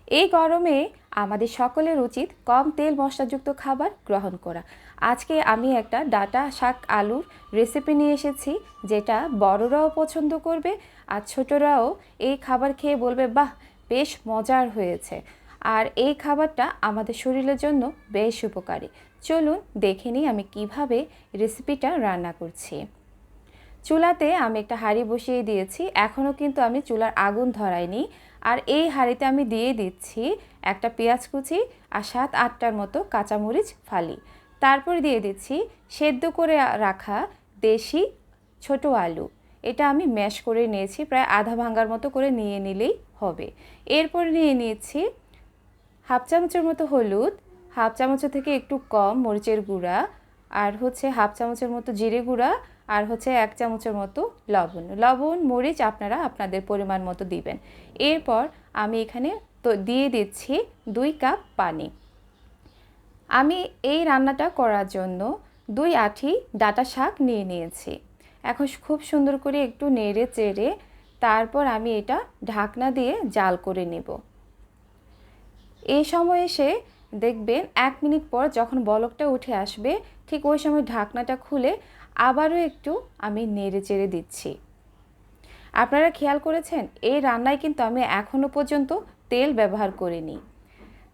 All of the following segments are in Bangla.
এই গরমে আমাদের সকলের উচিত কম তেল মশলাযুক্ত খাবার গ্রহণ করা। আজকে আমি একটা ডাঁটা শাক আলুর রেসিপি নিয়ে এসেছি, যেটা বড়রাও পছন্দ করবে আর ছোটরাও এই খাবার খেয়ে বলবে বাহ, বেশ মজার হয়েছে। আর এই খাবারটা আমাদের শরীরের জন্য বেশ উপকারী। চলুন দেখে নিই আমি কিভাবে রেসিপিটা রান্না করছি। চুলাতে আমি একটা হাঁড়ি বসিয়ে দিয়েছি, এখনও কিন্তু আমি চুলার আগুন ধরাইনি। আর এই হাঁড়িতে আমি দিয়ে দিচ্ছি একটা পেঁয়াজ কুচি আর 7-8টার মতো কাঁচামরিচ ফালি। তারপর দিয়ে দিচ্ছি সেদ্ধ করে রাখা দেশি ছোট আলু। এটা আমি ম্যাশ করে নিয়েছি, প্রায় আধা ভাঙার মতো করে নিয়ে নিলেই হবে। এরপর নিয়ে নিয়েছি হাফ চামচের মতো হলুদ, হাফ চামচের থেকে একটু কম মরিচের গুঁড়া, আর হাফ চামচের মতো জিরে গুঁড়া, আর 1 চামচের মতো লবণ মরিচ আপনারা আপনাদের পরিমাণ মতো দিবেন। এরপর আমি এখানে দিয়ে দিচ্ছি 2 কাপ পানি। আমি এই রান্নাটা করার জন্য 2 আঁটি ডাঁটা শাক নিয়ে নিয়েছি। এখন খুব সুন্দর করে একটু নেড়ে চেড়ে তারপর আমি এটা ঢাকনা দিয়ে জাল করে নেব। এই সময় এসে দেখবেন 1 মিনিট পর যখন বলকটা উঠে আসবে, ঠিক ওই সময় ঢাকনাটা খুলে আবারও একটু আমি নেড়ে চেড়ে দিচ্ছি। আপনারা খেয়াল করেছেন এই রান্নায় কিন্তু আমি এখনও পর্যন্ত তেল ব্যবহার করিনি।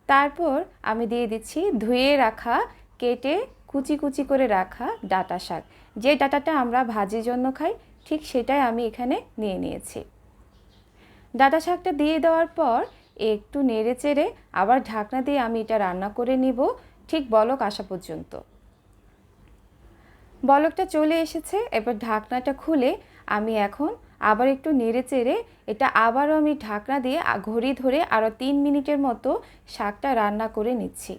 তারপর আমি দিয়ে দিচ্ছি ধুয়ে রাখা, কেটে কুচি কুচি করে রাখা ডাঁটা শাক। যে ডাঁটাটা আমরা ভাজির জন্য খাই, ঠিক সেটাই আমি এখানে নিয়ে নিয়েছি। ডাঁটা শাকটা দিয়ে দেওয়ার পর একটু নেড়ে চেড়ে আবার ঢাকনা দিয়ে আমি এটা রান্না করে নিব ঠিক বলক আসা পর্যন্ত। বলকটা চলে এসেছে, এবার ঢাকনাটা খুলে আমি এখন আবার একটু নেড়ে চেড়ে এটা আবারও আমি ঢাকনা দিয়ে ঘড়ি ধরে আরও 3 মিনিটের মতো শাকটা রান্না করে নিচ্ছি।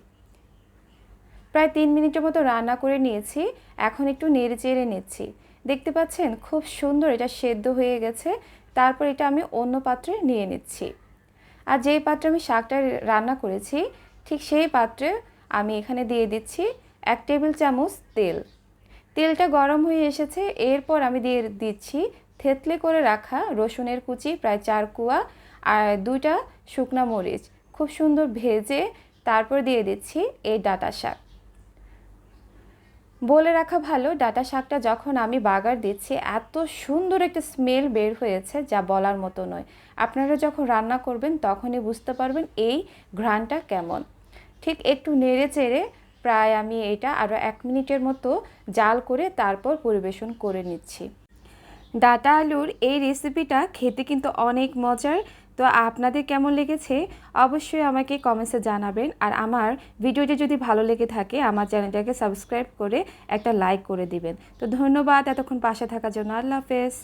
প্রায় 3 মিনিটের মতো রান্না করে নিয়েছি। এখন একটু নেড়ে চেড়ে নিচ্ছি। দেখতে পাচ্ছেন খুব সুন্দর এটা সেদ্ধ হয়ে গেছে। তারপর এটা আমি অন্য পাত্রে নিয়ে নিচ্ছি। আর যেই পাত্রে আমি শাকটা রান্না করেছি, ঠিক সেই পাত্রে আমি এখানে দিয়ে দিচ্ছি 1 টেবিল চামচ তেল। তেলটা গরম হয়ে এসেছে, এরপর আমি দিয়ে দিচ্ছি থেতলে করে রাখা রসুনের কুচি প্রায় 4 কোয়া আর 2টা শুকনা মরিচ খুব সুন্দর ভেজে তারপর দিয়ে দিচ্ছি এই ডাঁটা শাক। বলে রাখা ভালো, ডাঁটা শাকটা যখন আমি বাগার দিচ্ছি এত সুন্দর একটা স্মেল বের হয়েছে যা বলার মতো নয়। আপনারা যখন রান্না করবেন তখনই বুঝতে পারবেন এই ঘ্রাণটা কেমন। ঠিক একটু নেড়ে চেড়ে প্রায় আমি এটা আরও 1 মিনিটের মতো জাল করে তারপর পরিবেশন করে নিচ্ছি। ডাঁটা আলুর এই রেসিপিটা খেতে কিন্তু অনেক মজার। তো আপনাদের কেমন লেগেছে অবশ্যই আমাকে কমেন্টসে জানাবেন। আর আমার ভিডিওটি যদি ভালো লেগে থাকে আমার চ্যানেলটাকে সাবস্ক্রাইব করে একটা লাইক করে দিবেন। তো ধন্যবাদ এতক্ষণ পাশে থাকার জন্য। আল্লাহ হাফেজ।